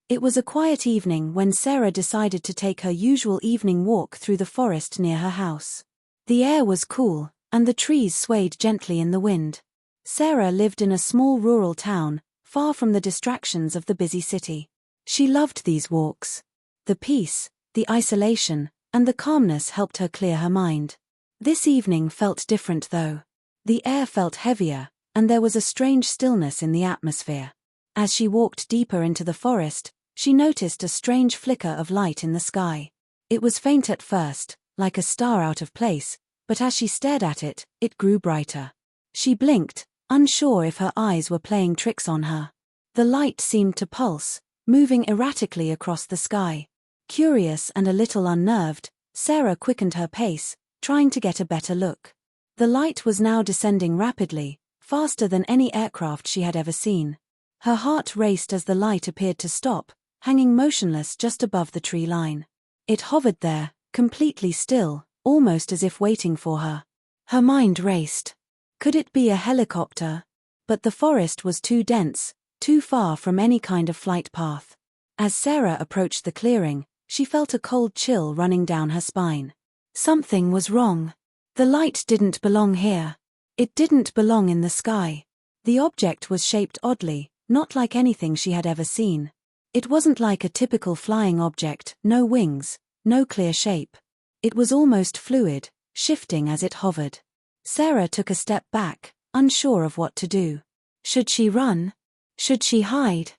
It was a quiet evening when Sarah decided to take her usual evening walk through the forest near her house. The air was cool, and the trees swayed gently in the wind. Sarah lived in a small rural town, far from the distractions of the busy city. She loved these walks. The peace, the isolation, and the calmness helped her clear her mind. This evening felt different though. The air felt heavier, and there was a strange stillness in the atmosphere. As she walked deeper into the forest, she noticed a strange flicker of light in the sky. It was faint at first, like a star out of place, but as she stared at it, it grew brighter. She blinked, unsure if her eyes were playing tricks on her. The light seemed to pulse, moving erratically across the sky. Curious and a little unnerved, Sarah quickened her pace, trying to get a better look. The light was now descending rapidly, faster than any aircraft she had ever seen. Her heart raced as the light appeared to stop, hanging motionless just above the tree line. It hovered there, completely still, almost as if waiting for her. Her mind raced. Could it be a helicopter? But the forest was too dense, too far from any kind of flight path. As Sarah approached the clearing, she felt a cold chill running down her spine. Something was wrong. The light didn't belong here. It didn't belong in the sky. The object was shaped oddly, not like anything she had ever seen. It wasn't like a typical flying object, no wings, no clear shape. It was almost fluid, shifting as it hovered. Sarah took a step back, unsure of what to do. Should she run? Should she hide?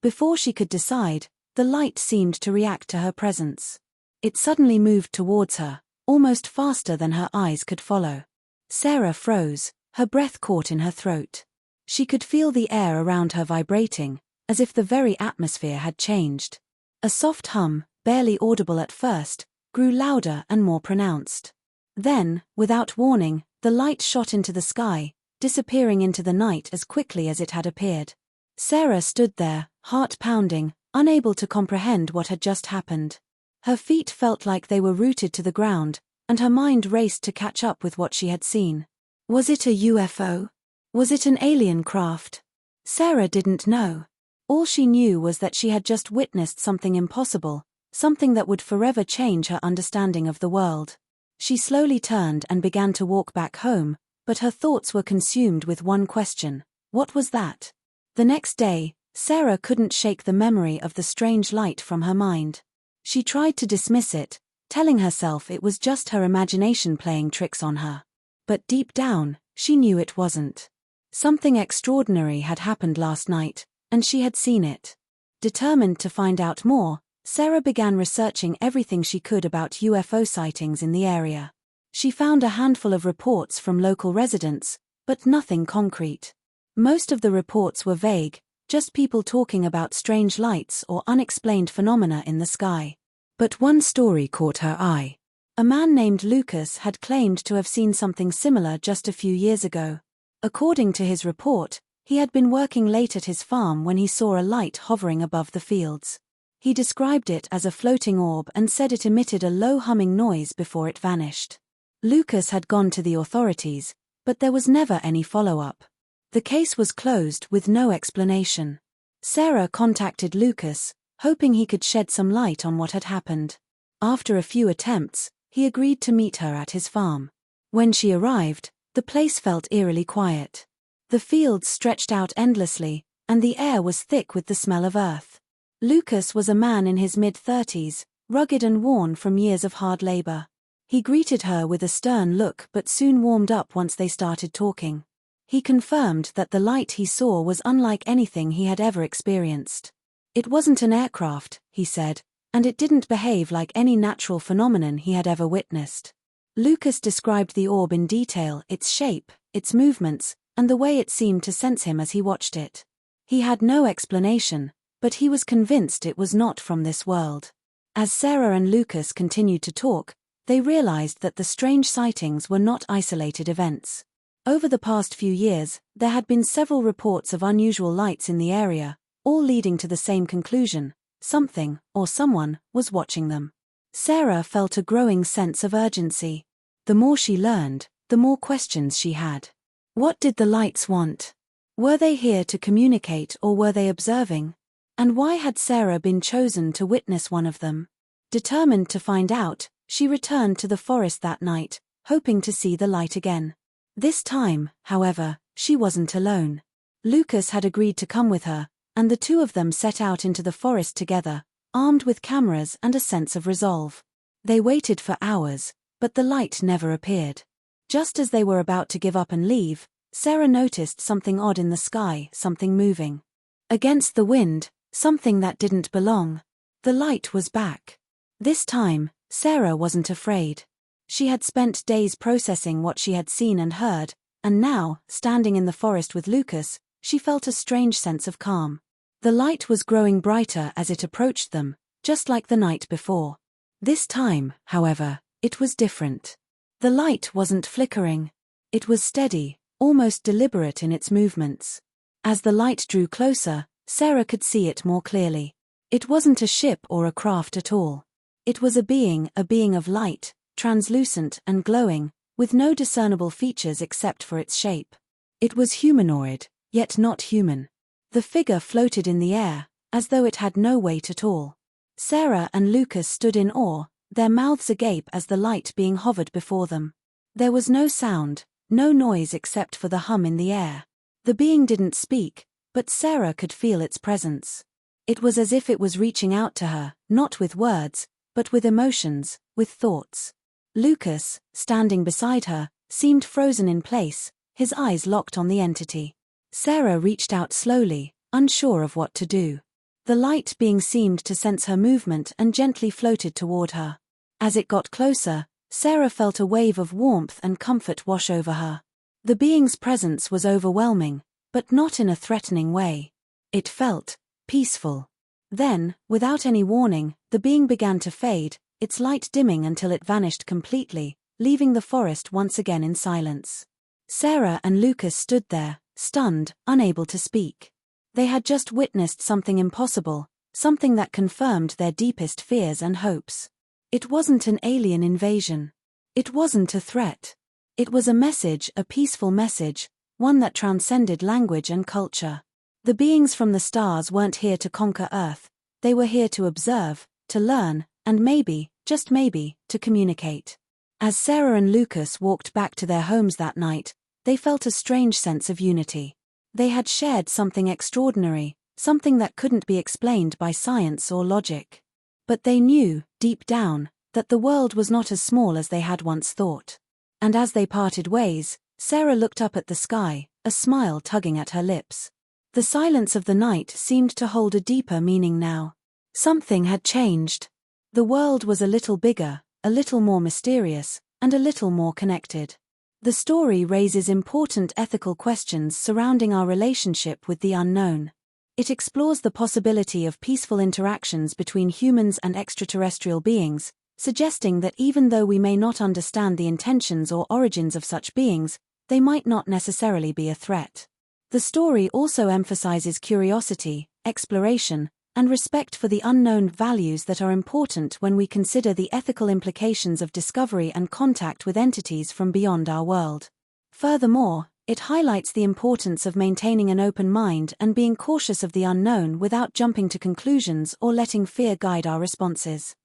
Before she could decide, the light seemed to react to her presence. It suddenly moved towards her, almost faster than her eyes could follow. Sarah froze, her breath caught in her throat. She could feel the air around her vibrating, as if the very atmosphere had changed. A soft hum, barely audible at first, grew louder and more pronounced. Then, without warning, the light shot into the sky, disappearing into the night as quickly as it had appeared. Sarah stood there, heart pounding, unable to comprehend what had just happened. Her feet felt like they were rooted to the ground, and her mind raced to catch up with what she had seen. Was it a UFO? Was it an alien craft? Sarah didn't know. All she knew was that she had just witnessed something impossible, something that would forever change her understanding of the world. She slowly turned and began to walk back home, but her thoughts were consumed with one question: what was that? The next day, Sarah couldn't shake the memory of the strange light from her mind. She tried to dismiss it, telling herself it was just her imagination playing tricks on her. But deep down, she knew it wasn't. Something extraordinary had happened last night, and she had seen it. Determined to find out more, Sarah began researching everything she could about UFO sightings in the area. She found a handful of reports from local residents, but nothing concrete. Most of the reports were vague, just people talking about strange lights or unexplained phenomena in the sky. But one story caught her eye. A man named Lucas had claimed to have seen something similar just a few years ago. According to his report, he had been working late at his farm when he saw a light hovering above the fields. He described it as a floating orb and said it emitted a low humming noise before it vanished. Lucas had gone to the authorities, but there was never any follow-up. The case was closed with no explanation. Sarah contacted Lucas, hoping he could shed some light on what had happened. After a few attempts, he agreed to meet her at his farm. When she arrived, the place felt eerily quiet. The fields stretched out endlessly, and the air was thick with the smell of earth. Lucas was a man in his mid-30s, rugged and worn from years of hard labor. He greeted her with a stern look but soon warmed up once they started talking. He confirmed that the light he saw was unlike anything he had ever experienced. It wasn't an aircraft, he said, and it didn't behave like any natural phenomenon he had ever witnessed. Lucas described the orb in detail, its shape, its movements, and the way it seemed to sense him as he watched it. He had no explanation, but he was convinced it was not from this world. As Sarah and Lucas continued to talk, they realized that the strange sightings were not isolated events. Over the past few years, there had been several reports of unusual lights in the area, all leading to the same conclusion: something, or someone, was watching them. Sarah felt a growing sense of urgency. The more she learned, the more questions she had. What did the lights want? Were they here to communicate or were they observing? And why had Sarah been chosen to witness one of them? Determined to find out, she returned to the forest that night, hoping to see the light again. This time, however, she wasn't alone. Lucas had agreed to come with her, and the two of them set out into the forest together, armed with cameras and a sense of resolve. They waited for hours, but the light never appeared. Just as they were about to give up and leave, Sarah noticed something odd in the sky, something moving. Against the wind, something that didn't belong. The light was back. This time, Sarah wasn't afraid. She had spent days processing what she had seen and heard, and now, standing in the forest with Lucas, she felt a strange sense of calm. The light was growing brighter as it approached them, just like the night before. This time, however, it was different. The light wasn't flickering. It was steady, almost deliberate in its movements. As the light drew closer, Sarah could see it more clearly. It wasn't a ship or a craft at all. It was a being of light, translucent and glowing, with no discernible features except for its shape. It was humanoid, yet not human. The figure floated in the air, as though it had no weight at all. Sarah and Lucas stood in awe, their mouths agape as the light being hovered before them. There was no sound, no noise except for the hum in the air. The being didn't speak, but Sarah could feel its presence. It was as if it was reaching out to her, not with words, but with emotions, with thoughts. Lucas, standing beside her, seemed frozen in place, his eyes locked on the entity. Sarah reached out slowly, unsure of what to do. The light being seemed to sense her movement and gently floated toward her. As it got closer, Sarah felt a wave of warmth and comfort wash over her. The being's presence was overwhelming, but not in a threatening way. It felt peaceful. Then, without any warning, the being began to fade, its light dimming until it vanished completely, leaving the forest once again in silence. Sarah and Lucas stood there, stunned, unable to speak. They had just witnessed something impossible, something that confirmed their deepest fears and hopes. It wasn't an alien invasion. It wasn't a threat. It was a message, a peaceful message, one that transcended language and culture. The beings from the stars weren't here to conquer Earth, they were here to observe, to learn, and maybe, just maybe, to communicate. As Sarah and Lucas walked back to their homes that night, they felt a strange sense of unity. They had shared something extraordinary, something that couldn't be explained by science or logic. But they knew, deep down, that the world was not as small as they had once thought. And as they parted ways, Sarah looked up at the sky, a smile tugging at her lips. The silence of the night seemed to hold a deeper meaning now. Something had changed. The world was a little bigger, a little more mysterious, and a little more connected. The story raises important ethical questions surrounding our relationship with the unknown. It explores the possibility of peaceful interactions between humans and extraterrestrial beings, suggesting that even though we may not understand the intentions or origins of such beings, they might not necessarily be a threat. The story also emphasizes curiosity, exploration, and respect for the unknown, values that are important when we consider the ethical implications of discovery and contact with entities from beyond our world. Furthermore, it highlights the importance of maintaining an open mind and being cautious of the unknown without jumping to conclusions or letting fear guide our responses.